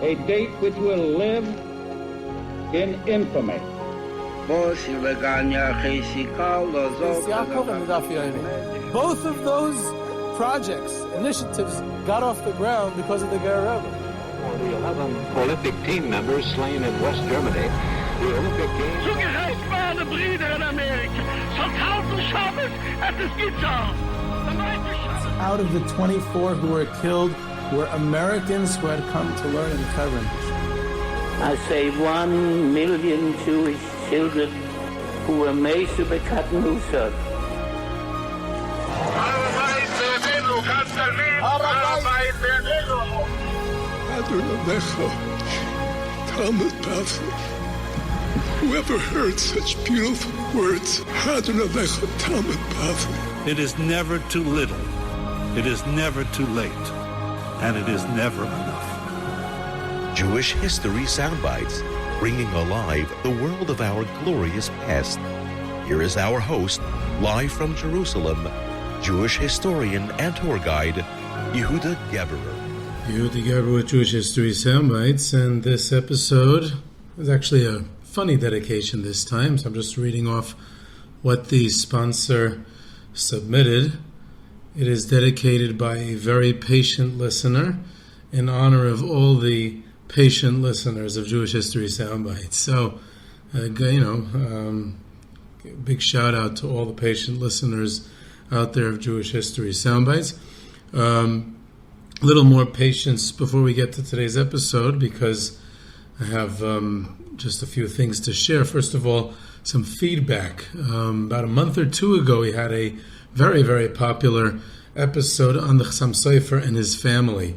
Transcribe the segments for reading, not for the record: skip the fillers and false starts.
A date which will live in infamy. Both of those projects, initiatives, got off the ground because of the Guerrero. For the 11 Olympic team members slain in West Germany, the Olympic Games... Zugerecht waren Brüder in Amerika. So tausend Schabbos at the Skizzar. Out of the 24 who were killed were Americans who had come to learn in Hebron. I say 1 million Jewish children who were made to be cut loose. Whoever heard such beautiful words? It is never too little. It is never too late. And it is never enough. Jewish History Soundbites, bringing alive the world of our glorious past. Here is our host, live from Jerusalem, Jewish historian and tour guide, Yehuda Geberer. Yehuda Geberer with Jewish History Soundbites, and this episode is actually a funny dedication this time, so I'm just reading off what the sponsor submitted. It is dedicated by a very patient listener in honor of all the patient listeners of Jewish History Soundbites. So, big shout out to all the patient listeners out there of Jewish History Soundbites. A little more patience before we get to today's episode, because I have just a few things to share. First of all, some feedback. About a month or two ago, we had a very, very popular episode on the Chassam Sofer and his family.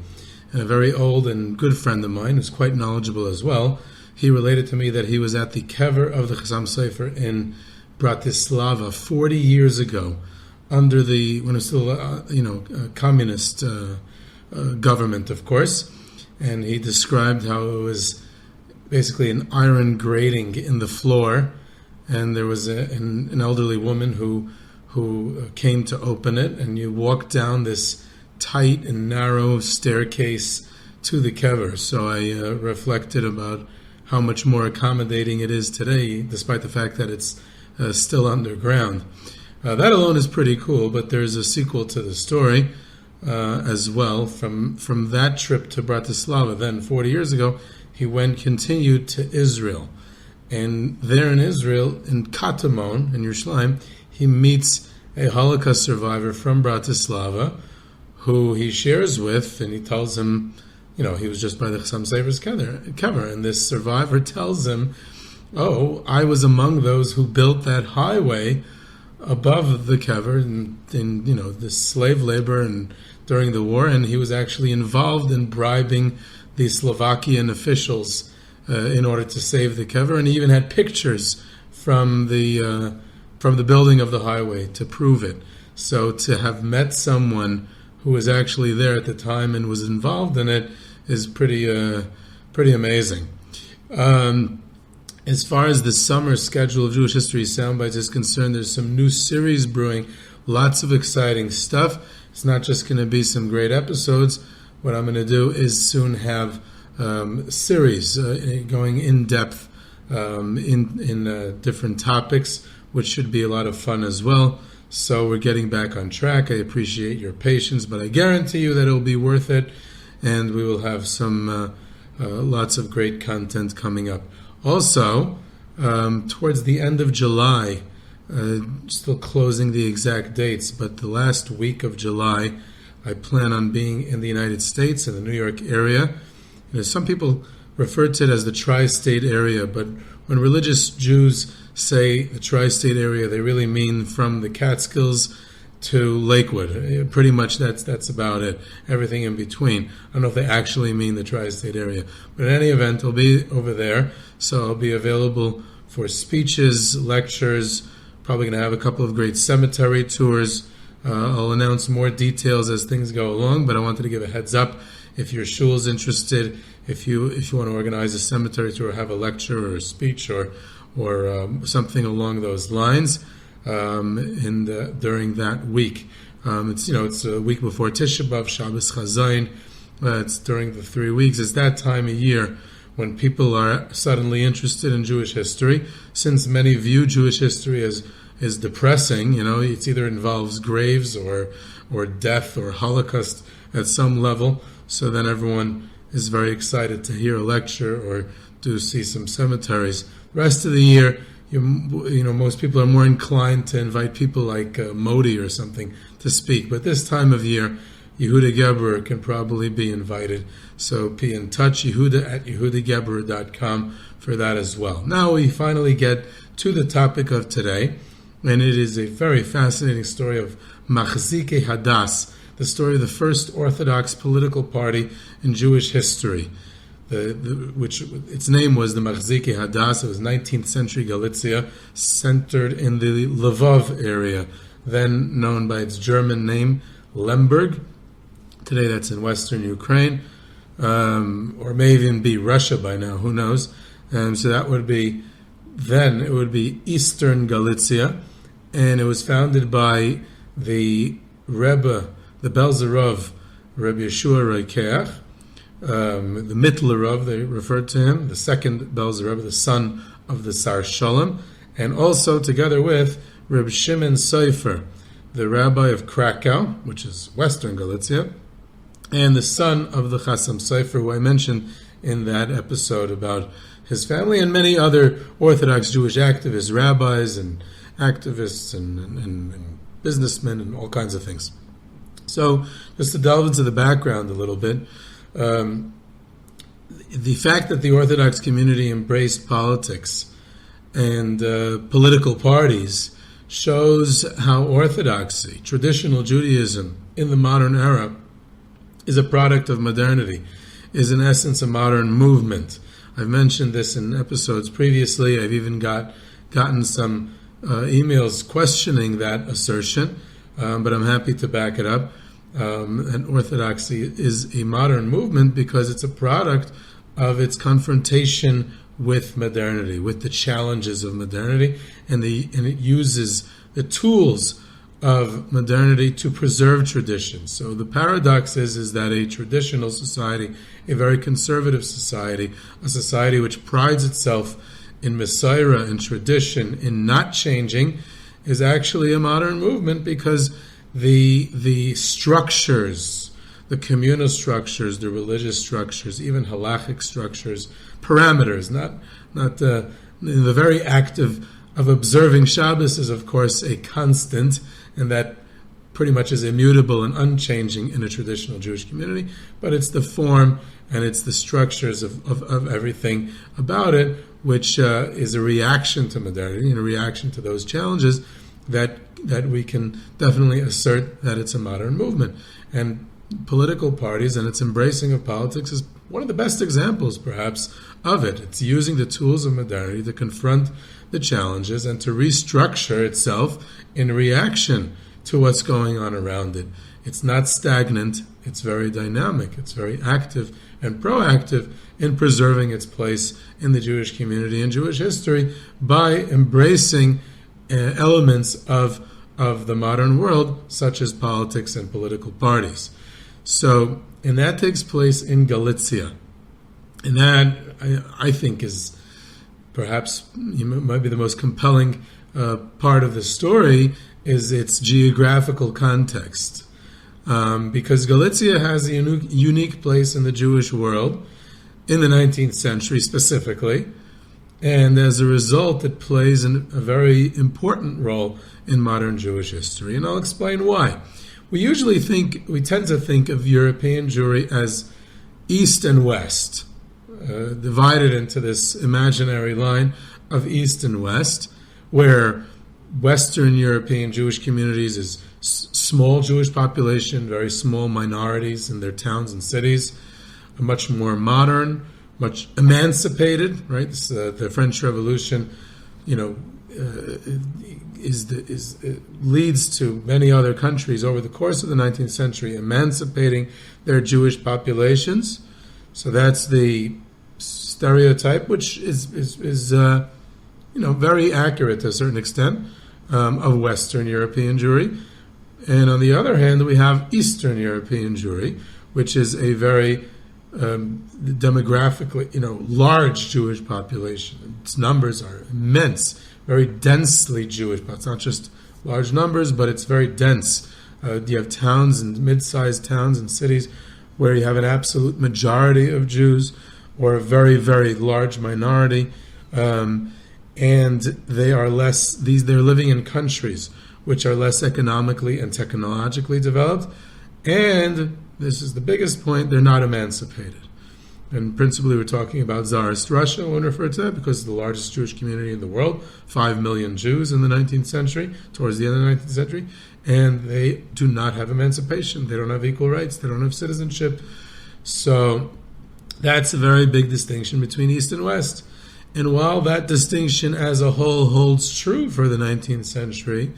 And a very old and good friend of mine, who's quite knowledgeable as well, he related to me that he was at the kever of the Chassam Sofer in Bratislava 40 years ago, under the, when it was still, a communist government, of course. And he described how it was basically an iron grating in the floor, and there was an elderly woman who came to open it, and you walked down this tight and narrow staircase to the kever. So I reflected about how much more accommodating it is today, despite the fact that it's still underground. That alone is pretty cool, but there's a sequel to the story as well. From that trip to Bratislava, then 40 years ago, he continued to Israel. And there in Israel, in Katamon, in Yerushalayim, he meets a Holocaust survivor from Bratislava, who he shares with, and he tells him, he was just by the Chassam Sofer's kever, and this survivor tells him, "Oh, I was among those who built that highway above the kever, in the slave labor and during the war, and he was actually involved in bribing the Slovakian officials in order to save the kever, and he even had pictures from the building of the highway to prove it." So to have met someone who was actually there at the time and was involved in it is pretty amazing. As far as the summer schedule of Jewish History Soundbites is concerned, there's some new series brewing, lots of exciting stuff. It's not just going to be some great episodes. What I'm going to do is soon have series going in depth in different topics, which should be a lot of fun as well. So we're getting back on track. I appreciate your patience, but I guarantee you that it'll be worth it, and we will have some lots of great content coming up. Also, towards the end of July, still closing the exact dates, but the last week of July, I plan on being in the United States, in the New York area. Some people refer to it as the tri-state area, but when religious Jews say the tri-state area, they really mean from the Catskills to Lakewood. Pretty much that's about it. Everything in between. I don't know if they actually mean the tri-state area. But in any event, I'll be over there, so I'll be available for speeches, lectures, probably going to have a couple of great cemetery tours. I'll announce more details as things go along, but I wanted to give a heads up. If your shul is interested, if you want to organize a cemetery tour, have a lecture or a speech or something along those lines during that week. It's a week before Tisha B'Av, Shabbos Chazayin. It's during the 3 weeks. It's that time of year when people are suddenly interested in Jewish history, since many view Jewish history as depressing. It either involves graves or death or Holocaust at some level. So then everyone is very excited to hear a lecture or to see some cemeteries. The rest of the year, most people are more inclined to invite people like Modi or something to speak. But this time of year, Yehuda Geber can probably be invited. So be in touch, yehuda@yehudageber.com for that as well. Now we finally get to the topic of today, and it is a very fascinating story of Machzikei Hadas, the story of the first Orthodox political party in Jewish history, which its name was the Machzikei Hadas. It was 19th century Galicia, centered in the Lvov area, then known by its German name, Lemberg. Today that's in western Ukraine, or may even be Russia by now, who knows. So that would be, then it would be Eastern Galicia, and it was founded by the Rebbe, the Belzer Rav, Rav Yehoshua, the Mittler Rav, they referred to him, the second Belzer Rav, the son of the Sar Shalom, and also together with Rav Shimon Sofer, the rabbi of Krakow, which is western Galicia, and the son of the Chasam Sofer, who I mentioned in that episode about his family, and many other Orthodox Jewish activists, rabbis and activists and businessmen and all kinds of things. So, just to delve into the background a little bit, the fact that the Orthodox community embraced politics and political parties shows how orthodoxy, traditional Judaism in the modern era, is a product of modernity, is in essence a modern movement. I've mentioned this in episodes previously. I've even gotten some emails questioning that assertion, but I'm happy to back it up. And orthodoxy is a modern movement because it's a product of its confrontation with modernity, with the challenges of modernity, and it uses the tools of modernity to preserve tradition. So the paradox is that a traditional society, a very conservative society, a society which prides itself in Messiah and tradition, in not changing, is actually a modern movement because the structures, the communal structures, the religious structures, even halachic structures, parameters, not the very act of observing Shabbos is of course a constant, and that pretty much is immutable and unchanging in a traditional Jewish community, but it's the form and it's the structures of everything about it, which is a reaction to modernity and a reaction to those challenges that we can definitely assert that it's a modern movement. And political parties and its embracing of politics is one of the best examples, perhaps, of it. It's using the tools of modernity to confront the challenges and to restructure itself in reaction to what's going on around it. It's not stagnant, it's very dynamic, it's very active and proactive in preserving its place in the Jewish community and Jewish history by embracing elements of the modern world, such as politics and political parties. So, and that takes place in Galicia. And that, I think, is perhaps might be the most compelling part of the story, is its geographical context. Because Galicia has a unique place in the Jewish world in the 19th century specifically, and as a result it plays a very important role in modern Jewish history. And I'll explain why. We tend to think of European Jewry as East and West, divided into this imaginary line of East and West, where Western European Jewish communities is small Jewish population, very small minorities in their towns and cities, a much more modern, much emancipated, right? The French Revolution, leads to many other countries over the course of the 19th century emancipating their Jewish populations. So that's the stereotype, which is very accurate to a certain extent, of Western European Jewry. And on the other hand, we have Eastern European Jewry, which is a very demographically, large Jewish population. Its numbers are immense, very densely Jewish. But it's not just large numbers, but it's very dense. You have towns and mid-sized towns and cities where you have an absolute majority of Jews or a very, very large minority, and they are less. They're living in countries which are less economically and technologically developed, and this is the biggest point: they're not emancipated. And principally, we're talking about Tsarist Russia when we refer to that, because it's the largest Jewish community in the world, 5 million Jews in the 19th century, towards the end of the 19th century, and they do not have emancipation. They don't have equal rights. They don't have citizenship. So that's a very big distinction between East and West. And while that distinction as a whole holds true for the 19th century,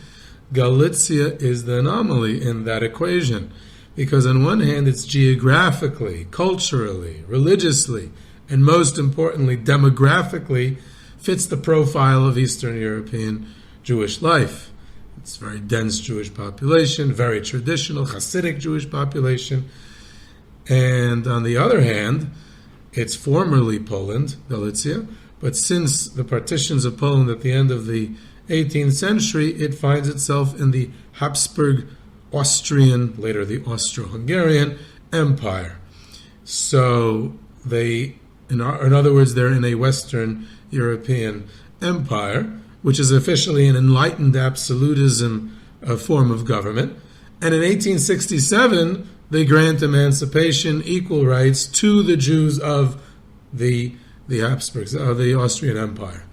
Galicia is the anomaly in that equation. Because on one hand, it's geographically, culturally, religiously, and most importantly, demographically, fits the profile of Eastern European Jewish life. It's a very dense Jewish population, very traditional, Hasidic Jewish population. And on the other hand, it's formerly Poland, Galicia, but since the partitions of Poland at the end of the 18th century, it finds itself in the Habsburg Austrian, later the Austro-Hungarian Empire. So they, in other words, they're in a Western European empire, which is officially an enlightened absolutism form of government. And in 1867, they grant emancipation, equal rights to the Jews of the Habsburgs, of the Austrian Empire.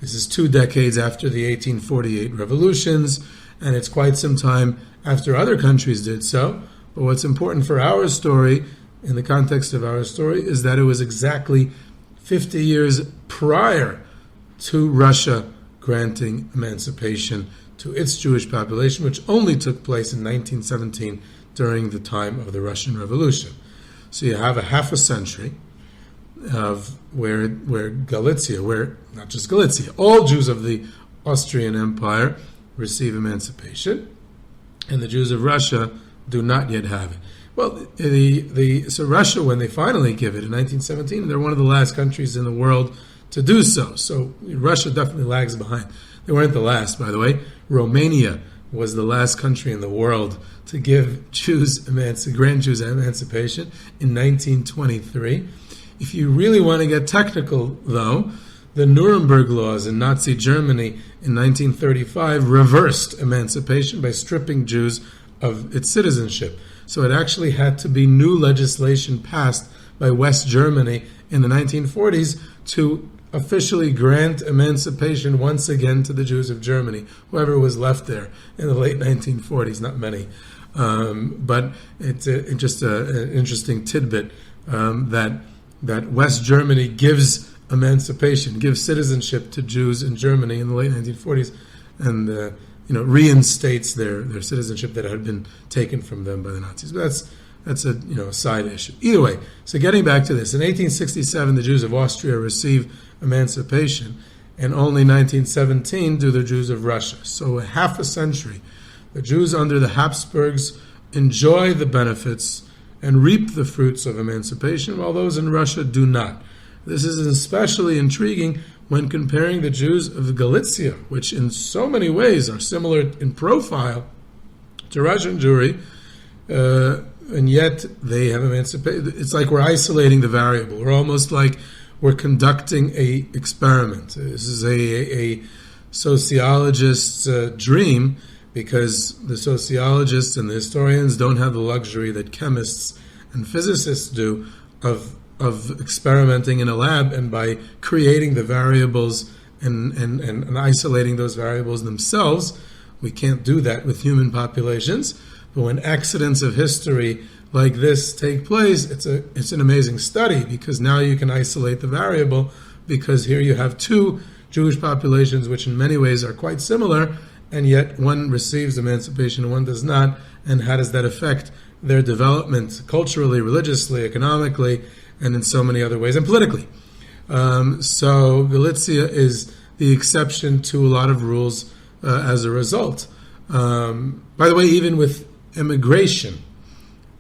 This is 2 decades after the 1848 revolutions, and it's quite some time after other countries did so. But what's important for our story, in the context of our story, is that it was exactly 50 years prior to Russia granting emancipation to its Jewish population, which only took place in 1917 during the time of the Russian Revolution. So you have a half a century of where Galicia, where not just Galicia, all Jews of the Austrian Empire receive emancipation, and the Jews of Russia do not yet have it. Well, so Russia, when they finally give it in 1917, they're one of the last countries in the world to do so. So Russia definitely lags behind. They weren't the last, by the way. Romania was the last country in the world to give grant Jews emancipation in 1923. If you really want to get technical, though, the Nuremberg laws in Nazi Germany in 1935 reversed emancipation by stripping Jews of its citizenship. So it actually had to be new legislation passed by West Germany in the 1940s to officially grant emancipation once again to the Jews of Germany, whoever was left there in the late 1940s, not many. But it's just an interesting tidbit that West Germany gives emancipation, gives citizenship to Jews in Germany in the late 1940s, and reinstates their citizenship that had been taken from them by the Nazis. But that's a side issue. Either way, so getting back to this, in 1867 the Jews of Austria receive emancipation, and only 1917 do the Jews of Russia. So a half a century, the Jews under the Habsburgs enjoy the benefits and reap the fruits of emancipation, while those in Russia do not. This is especially intriguing when comparing the Jews of Galicia, which in so many ways are similar in profile to Russian Jewry, and yet they have emancipated. It's like we're isolating the variable. We're almost like we're conducting a experiment. This is a sociologist's dream, because the sociologists and the historians don't have the luxury that chemists and physicists do of experimenting in a lab and by creating the variables and isolating those variables themselves. We can't do that with human populations. But when accidents of history like this take place, it's an amazing study, because now you can isolate the variable, because here you have 2 Jewish populations which in many ways are quite similar, and yet one receives emancipation and one does not. And how does that affect their development culturally, religiously, economically, and in so many other ways, and politically? So Galicia is the exception to a lot of rules as a result. By the way, even with immigration,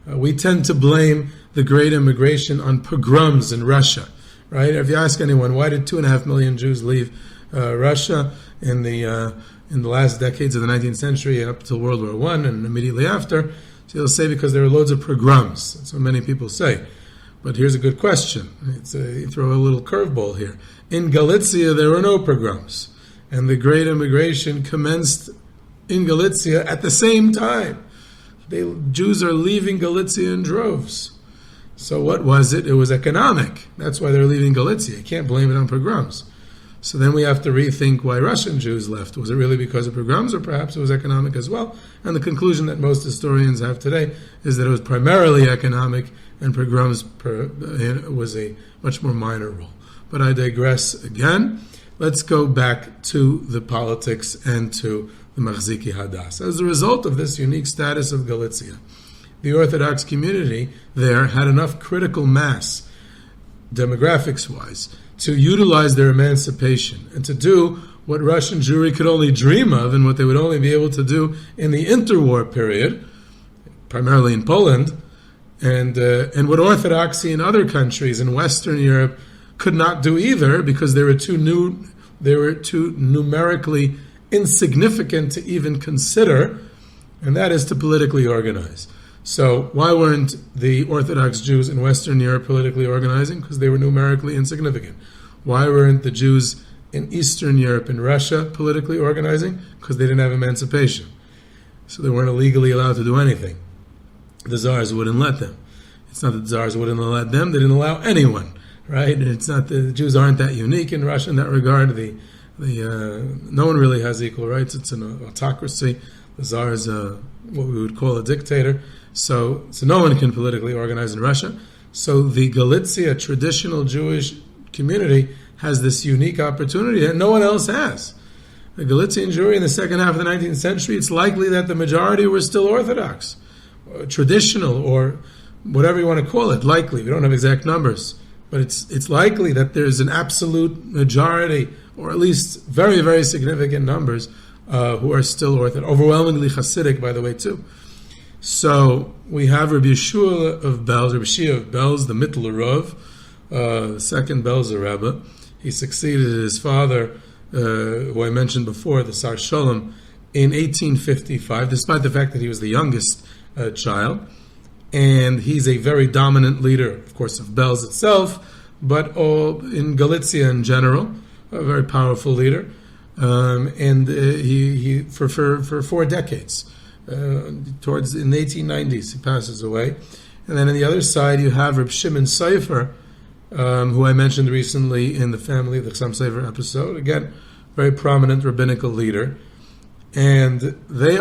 we tend to blame the great immigration on pogroms in Russia, right? If you ask anyone, why did 2.5 million Jews leave Russia in the last decades of the 19th century and up until World War I and immediately after? So they'll say because there were loads of pogroms. That's what many people say. But here's a good question. You throw a little curveball here. In Galicia, there were no pogroms. And the great immigration commenced in Galicia at the same time. Jews are leaving Galicia in droves. So what was it? It was economic. That's why they're leaving Galicia. You can't blame it on pogroms. So then we have to rethink why Russian Jews left. Was it really because of pogroms, or perhaps it was economic as well? And the conclusion that most historians have today is that it was primarily economic, and pogroms was a much more minor role. But I digress again. Let's go back to the politics and to the Machzikei Hadas. As a result of this unique status of Galicia, the Orthodox community there had enough critical mass, demographics-wise, to utilize their emancipation and to do what Russian Jewry could only dream of and what they would only be able to do in the interwar period, primarily in Poland, and what Orthodoxy in other countries in Western Europe could not do either, because they were too numerically insignificant to even consider, and that is to politically organize. So why weren't the Orthodox Jews in Western Europe politically organizing? Because they were numerically insignificant. Why weren't the Jews in Eastern Europe and Russia politically organizing? Because they didn't have emancipation. So they weren't legally allowed to do anything. The Tsars wouldn't let them. It's not that the Tsars wouldn't let them, they didn't allow anyone, right? It's not the Jews aren't that unique in Russia in that regard. No one really has equal rights. It's an autocracy. The Tsar is what we would call a dictator. So no one can politically organize in Russia. So the Galicia traditional Jewish community has this unique opportunity that no one else has. The Galician Jewry in the second half of the 19th century, it's likely that the majority were still Orthodox, traditional, or whatever you want to call it. Likely, we don't have exact numbers, but it's likely that there's an absolute majority, or at least very, very significant numbers, who are still Orthodox, overwhelmingly Hasidic, by the way, too. So we have Rav Yehoshua of Belz, Rav Shimon of Belz, the Mittler Rav, the second Belzer Rebbe. He succeeded his father, who I mentioned before, the Sar Sholem, in 1855, despite the fact that he was the youngest child. And he's a very dominant leader, of course, of Belz itself, but in Galicia in general, a very powerful leader. And he for 4 decades. In the 1890s, he passes away. And then on the other side, you have Rav Shimon Sofer, who I mentioned recently in the Family of the Chassam Sofer episode. Again, very prominent rabbinical leader. And they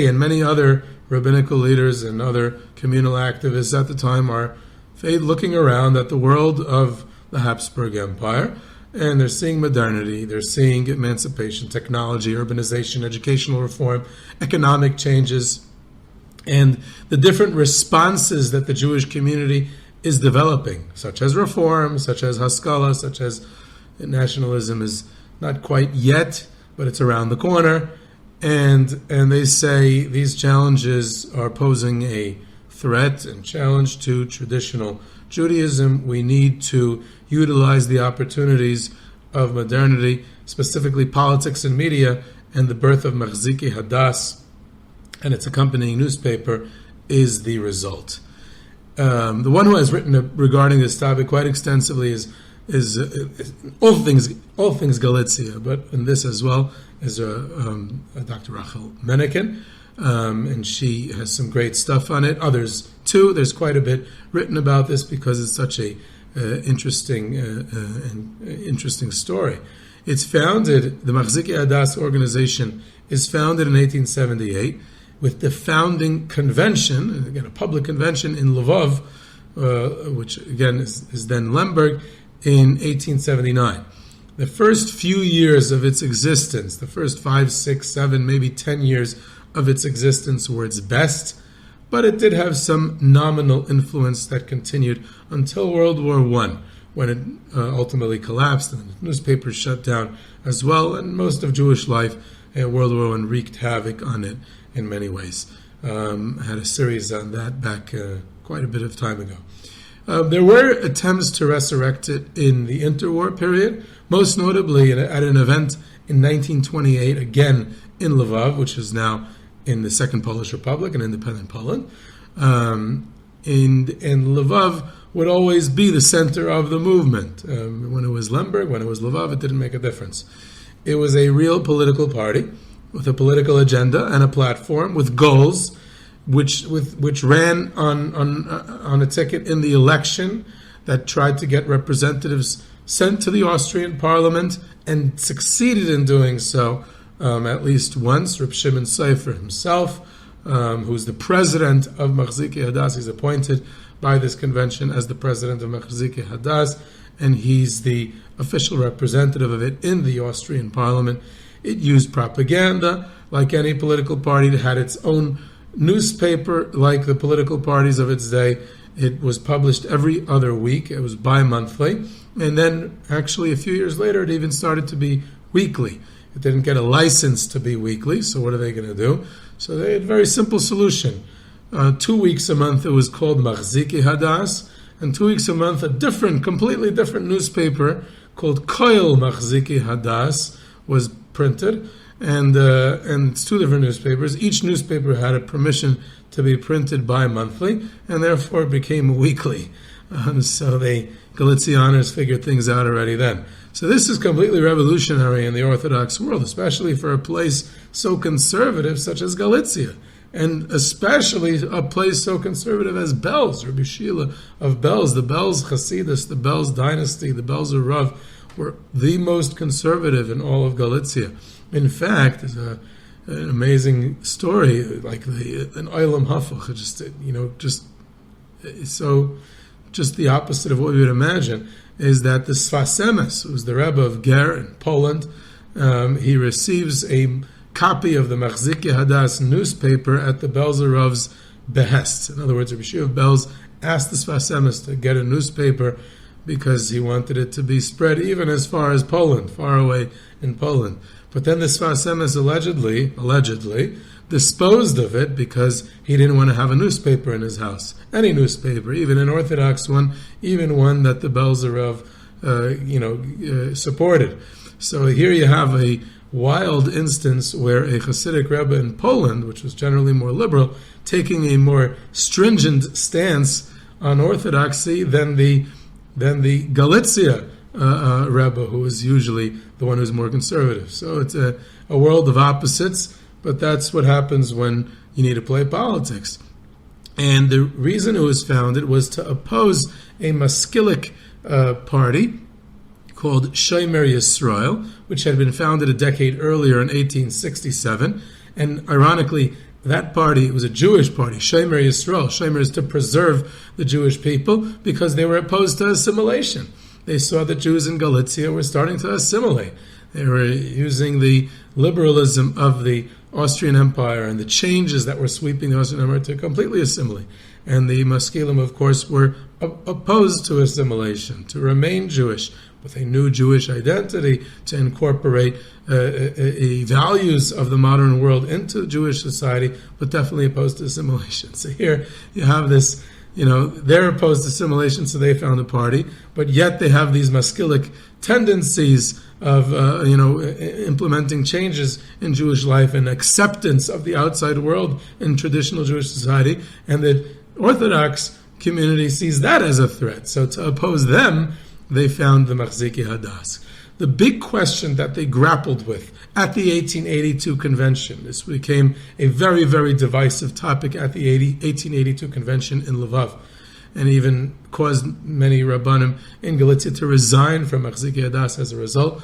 and many other rabbinical leaders and other communal activists at the time are looking around at the world of the Habsburg Empire, and they're seeing modernity, they're seeing emancipation, technology, urbanization, educational reform, economic changes, and the different responses that the Jewish community is developing, such as reform, such as Haskalah, such as nationalism is not quite yet, but it's around the corner. And they say these challenges are posing a threat and challenge to traditional Judaism. We need to utilize the opportunities of modernity, specifically politics and media, and the birth of Machzikei Hadas and its accompanying newspaper is the result. The one who has written regarding this topic quite extensively is all things Galicia, but in this as well is Dr. Rachel Meneken, and she has some great stuff on it. Others too. There's quite a bit written about this because it's such a interesting story. It's founded. The Machzikei Hadas organization is founded in 1878 with the founding convention, again a public convention in Lvov, which again is then Lemberg, in 1879. The first few years of its existence, the first 5, 6, 7, maybe 10 years of its existence were its best, but it did have some nominal influence that continued until World War I, when it ultimately collapsed and the newspapers shut down as well, and most of Jewish life World War I wreaked havoc on it in many ways. I had a series on that back quite a bit of time ago. There were attempts to resurrect it in the interwar period, most notably at an event in 1928, again in Lvov, which is now in the Second Polish Republic, an independent Poland. And Lvov would always be the center of the movement. When it was Lemberg, when it was Lvov, it didn't make a difference. It was a real political party with a political agenda and a platform with goals, which ran on a ticket in the election that tried to get representatives sent to the Austrian parliament and succeeded in doing so at least once. Rav Shimon Sofer himself, who's the president of Machzikei Hadas, he's appointed by this convention as the president of Machzikei Hadas, and he's the official representative of it in the Austrian parliament. It used propaganda like any political party. It had its own newspaper like the political parties of its day. It was published every other week. It was bi-monthly. And then actually a few years later it even started to be weekly. It didn't get a license to be weekly, so what are they going to do? So they had a very simple solution. 2 weeks a month it was called Machzikei Hadas, and 2 weeks a month a completely different newspaper called Koil Machzikei Hadas was printed, and it's two different newspapers. Each newspaper had a permission to be printed bi-monthly, and therefore it became weekly. So the Galicianers figured things out already then. So this is completely revolutionary in the Orthodox world, especially for a place so conservative such as Galicia, and especially a place so conservative as Belz, Rav Yehoshua of Belz. The Belz Hasidus, the Belz dynasty, the Belz Rav were the most conservative in all of Galicia. In fact, there's an amazing story, like an Olam Hafuch, just the opposite of what we would imagine, is that the Sfas Emes, who's the Rebbe of Ger in Poland, he receives a copy of the Machzikei Hadas newspaper at the Belz Rav's behest. In other words, Rav Yehoshua of Belz asked the Sfas Emes to get a newspaper because he wanted it to be spread even as far as Poland, far away in Poland. But then the Sfas Emes allegedly disposed of it because he didn't want to have a newspaper in his house. Any newspaper, even an Orthodox one, even one that the Belz Rav supported. So here you have a wild instance where a Hasidic Rebbe in Poland, which was generally more liberal, taking a more stringent stance on Orthodoxy than the Galicia Rebbe, who is usually the one who's more conservative. So it's a world of opposites, but that's what happens when you need to play politics. And the reason it was founded was to oppose a Maskilic party called Shomer Yisrael, which had been founded a decade earlier in 1867. And ironically, that party was a Jewish party, Shomer Yisrael. Shomer is to preserve the Jewish people because they were opposed to assimilation. They saw that Jews in Galicia were starting to assimilate. They were using the liberalism of the Austrian Empire and the changes that were sweeping the Austrian Empire to completely assimilate. And the Maskilim, of course, were opposed to assimilation, to remain Jewish, with a new Jewish identity, to incorporate values of the modern world into Jewish society, but definitely opposed to assimilation. So here you have this, they're opposed to assimilation, so they found a party, but yet they have these Maskilic tendencies of, implementing changes in Jewish life and acceptance of the outside world in traditional Jewish society, and the Orthodox community sees that as a threat. So to oppose them, they found the Machzikei Hadas. The big question that they grappled with at the 1882 convention, this became a very, very divisive topic at the 1882 convention in Lvov, and even caused many Rabbanim in Galicia to resign from Machzikei Hadas as a result.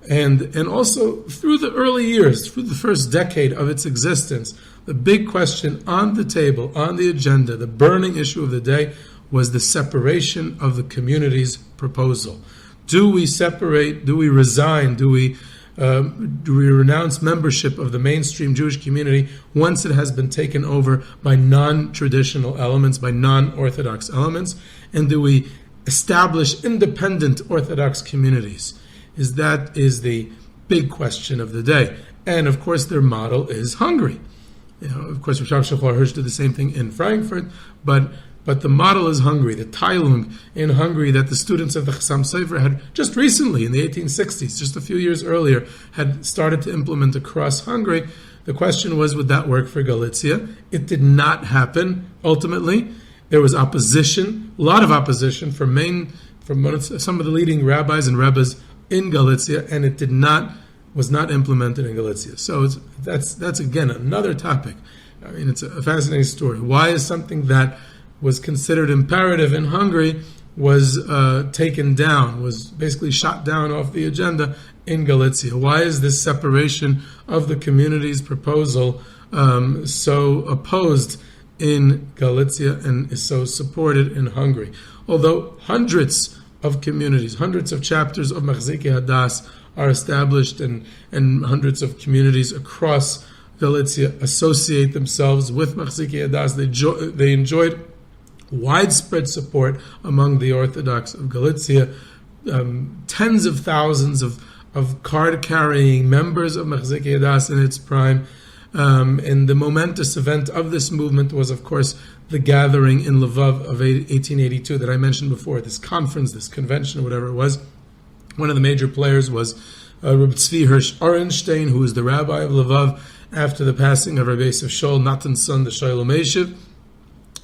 And also through the early years, through the first decade of its existence, the big question on the table, on the agenda, the burning issue of the day, was the separation of the community's proposal. Do we separate? Do we resign? Do we renounce membership of the mainstream Jewish community once it has been taken over by non-traditional elements, by non-Orthodox elements? And do we establish independent Orthodox communities? That is the big question of the day. And of course, their model is Hungary. Of course, Rav Shimon Sofer did the same thing in Frankfurt, but the model is Hungary. The Teilung in Hungary that the students of the Chassam Sofer had just recently, in the 1860s, just a few years earlier, had started to implement across Hungary. The question was, would that work for Galicia? It did not happen, ultimately. There was opposition, a lot of opposition from some of the leading rabbis and rebbes in Galicia, and it was not implemented in Galicia. So that's again another topic. I mean, it's a fascinating story. Why is something that was considered imperative in Hungary was taken down, was basically shot down off the agenda in Galicia? Why is this separation of the community's proposal so opposed in Galicia and is so supported in Hungary? Although hundreds of communities, hundreds of chapters of Machzikei Hadas are established and hundreds of communities across Galicia associate themselves with Machzikei Hadas, they enjoyed widespread support among the Orthodox of Galicia. Tens of thousands of card-carrying members of Machzikei Hadas in its prime. And the momentous event of this movement was, of course, the gathering in Lvov of 1882 that I mentioned before, this conference, this convention, whatever it was. One of the major players was Reb Tzvi Hirsch Orenstein, who was the rabbi of Lvov after the passing of Rabbi Yosef Shol, Natan's son, the Shalom Eshiv.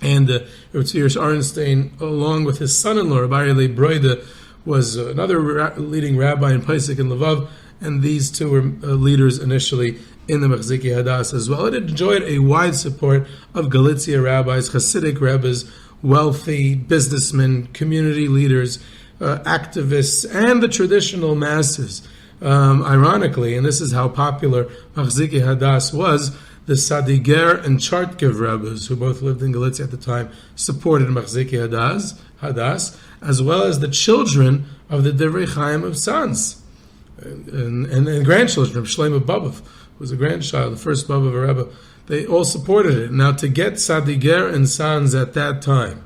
And Reb Tzvi Hirsch Orenstein, along with his son-in-law, Rabbi Aryeh Broide, was another leading rabbi in Pesach in Lvov, and these two were leaders initially in the Machzikei Hadas as well. It enjoyed a wide support of Galicia rabbis, Hasidic rebbes, wealthy businessmen, community leaders, activists, and the traditional masses. Ironically, and this is how popular Machzikei Hadas was, the Sadiger and Chartkev rebbes, who both lived in Galicia at the time, supported Machzikei Hadas, as well as the children of the Divrei Chaim of Sanz, and grandchildren of Shlomo Babov, who was a grandchild, the first Babov of a Rebbe. They all supported it. Now, to get Sadiger and Sanz at that time,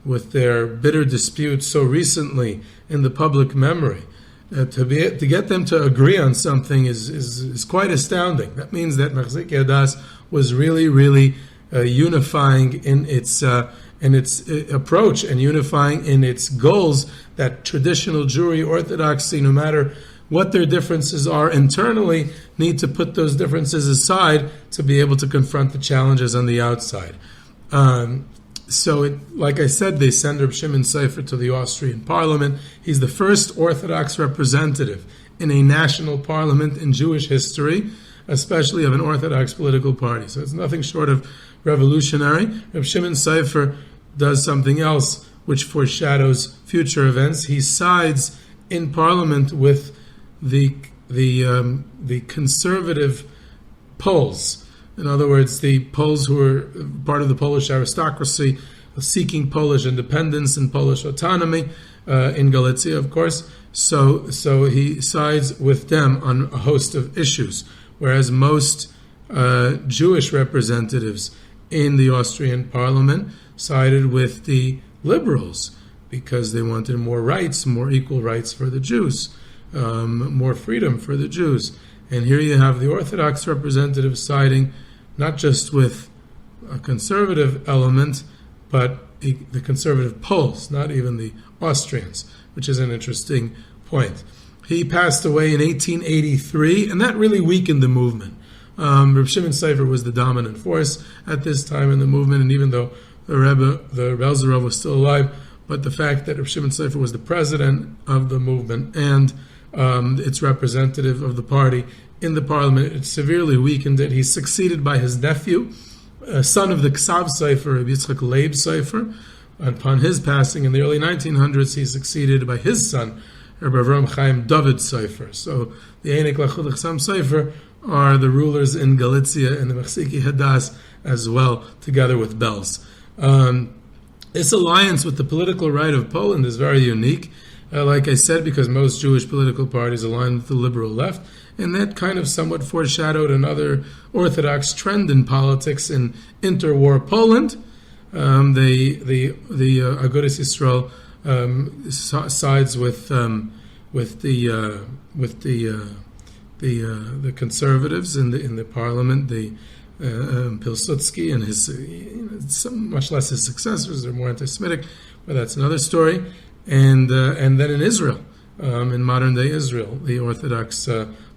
with their bitter disputes so recently in the public memory, to get them to agree on something is quite astounding. That means that Machzikei Hadas was really, really unifying in its approach and unifying in its goals, that traditional Jewry orthodoxy, no matter what their differences are internally, need to put those differences aside to be able to confront the challenges on the outside. Like I said, they send Rav Shimon Sofer to the Austrian parliament. He's the first Orthodox representative in a national parliament in Jewish history, especially of an Orthodox political party. So it's nothing short of revolutionary. Rav Shimon Sofer does something else which foreshadows future events. He sides in parliament with the conservative Poles. In other words, the Poles who were part of the Polish aristocracy, seeking Polish independence and Polish autonomy in Galicia, of course. So he sides with them on a host of issues, whereas most Jewish representatives in the Austrian parliament sided with the liberals because they wanted more rights, more equal rights for the Jews, more freedom for the Jews. And here you have the Orthodox representatives siding not just with a conservative element, but the conservative Poles, not even the Austrians, which is an interesting point. He passed away in 1883, and that really weakened the movement. Rav Shimon Sofer was the dominant force at this time in the movement, and even though the Belz Rav was still alive, but the fact that Rav Shimon Sofer was the president of the movement and its representative of the party in the parliament, it severely weakened it. He's succeeded by his nephew, son of the Ksav Sofer, Rabbi Yitzchak Leib Sofer. Upon his passing in the early 1900s, he's succeeded by his son, Rabbi Avram Chaim David Sofer. So the Einik Lachud Chassam Sofer are the rulers in Galicia and the Machzikei Hadas as well, together with Belz. This alliance with the political right of Poland is very unique, like I said, because most Jewish political parties align with the liberal left, and that kind of somewhat foreshadowed another Orthodox trend in politics in interwar Poland. The Agudas Yisrael sides with the conservatives in the parliament, the Pilsudski and his, much less his successors, they're more anti-Semitic, but that's another story. And then in Israel, in modern day Israel, the Orthodox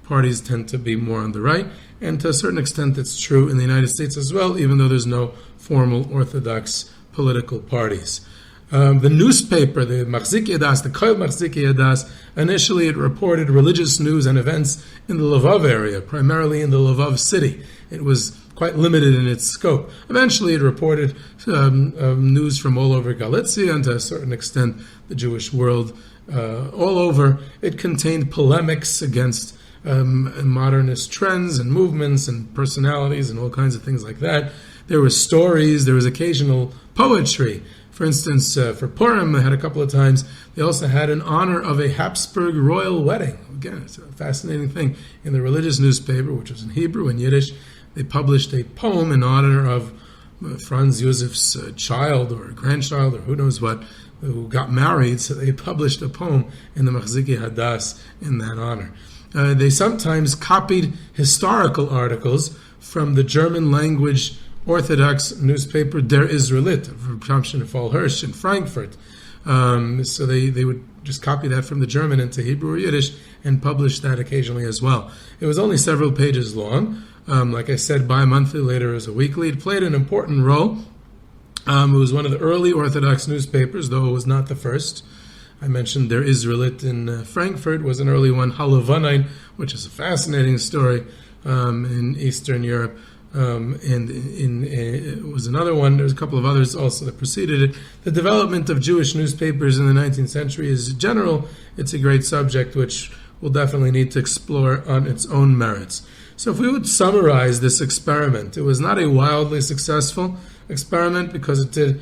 parties tend to be more on the right, and to a certain extent it's true in the United States as well, even though there's no formal Orthodox political parties. The newspaper, the Machzikei Hadas, the Koil Machzikei Hadas, initially it reported religious news and events in the Lvov area, primarily in the Lvov city. It was quite limited in its scope. Eventually it reported news from all over Galicia and to a certain extent the Jewish world all over. It contained polemics against modernist trends and movements and personalities and all kinds of things like that. There were stories, there was occasional poetry. For instance, for Purim, they had a couple of times, they also had in honor of a Habsburg royal wedding. Again, it's a fascinating thing. In the religious newspaper, which was in Hebrew and Yiddish, they published a poem in honor of Franz Josef's child or grandchild or who knows what, who got married. So they published a poem in the Machzikei Hadas in that honor. They sometimes copied historical articles from the German language Orthodox newspaper Der Israelit of Rav Shimon Hirsch in Frankfurt. So they would just copy that from the German into Hebrew or Yiddish and publish that occasionally as well. It was only several pages long. Like I said, bi-monthly, later as a weekly. It played an important role. It was one of the early Orthodox newspapers, though it was not the first. I mentioned Der Israelit in Frankfurt was an early one. Halavanin, which is a fascinating story in Eastern Europe. It was another one. There's a couple of others also that preceded it. The development of Jewish newspapers in the 19th century is general. It's a great subject which we'll definitely need to explore on its own merits. So if we would summarize this experiment, it was not a wildly successful experiment because it did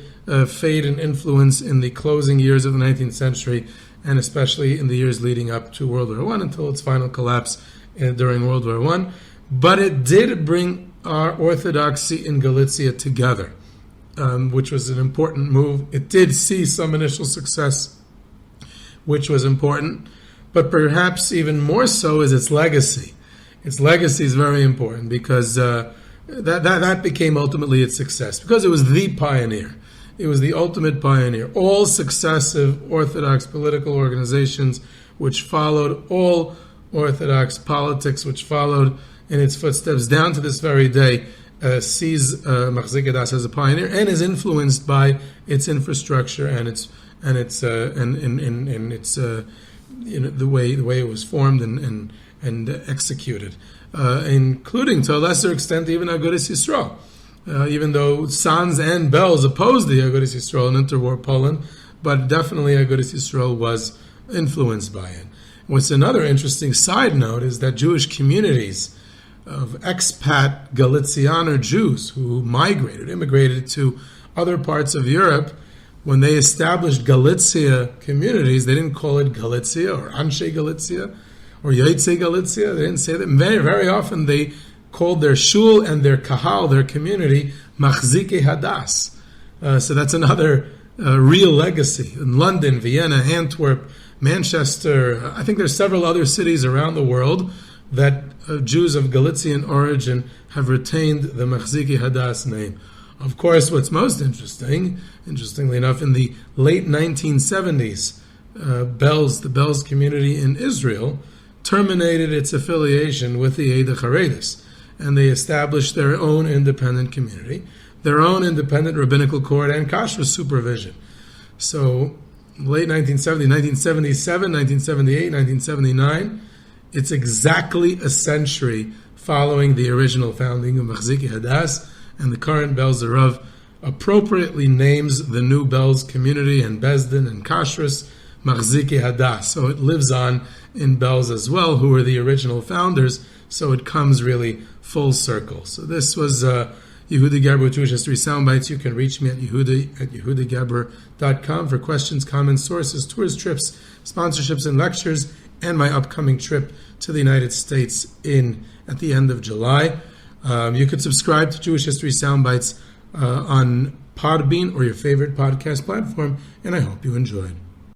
fade in influence in the closing years of the 19th century and especially in the years leading up to World War I until its final collapse during World War I. But it did bring our orthodoxy in Galicia together, which was an important move. It did see some initial success, which was important, but perhaps even more so is its legacy. Its legacy is very important because that became ultimately its success, because it was the pioneer. It was the ultimate pioneer. All successive Orthodox political organizations which followed, all Orthodox politics which followed in its footsteps down to this very day, sees Machzikei Hadas as a pioneer and is influenced by its infrastructure and the way it was formed and executed, including to a lesser extent even Agudas Yisrael. Even though Sanz and Belz opposed the Agudas Yisrael in interwar Poland, but definitely Agudas Yisrael was influenced by it. What's another interesting side note is that Jewish communities of expat Galicianer Jews who immigrated to other parts of Europe, when they established Galicia communities, they didn't call it Galicia or Anshe Galicia or Yoitze Galicia. They didn't say that. Very, very often they called their shul and their kahal, their community, Machzikei Hadas. So that's another real legacy. In London, Vienna, Antwerp, Manchester, I think there's several other cities around the world that Jews of Galician origin have retained the Machzikei Hadas name. Of course, what's most interestingly enough, in the late 1970s, the Belz community in Israel terminated its affiliation with the Eidah Charedis, and they established their own independent community, their own independent rabbinical court and kashrus supervision. So, late 1970, 1977, 1978, 1979, it's exactly a century following the original founding of Machzikei Hadas, and the current Belz Rav appropriately names the new Belz community and Bezdin and Kashrus Machzikei Hadas. So it lives on in Belz as well, who were the original founders, so it comes really full circle. So this was Yehuda Geber with Jewish History Soundbites. You can reach me at yehudageber.com for questions, comments, sources, tours, trips, sponsorships, and lectures, and my upcoming trip to the United States at the end of July. You could subscribe to Jewish History Soundbites on Podbean or your favorite podcast platform, and I hope you enjoyed.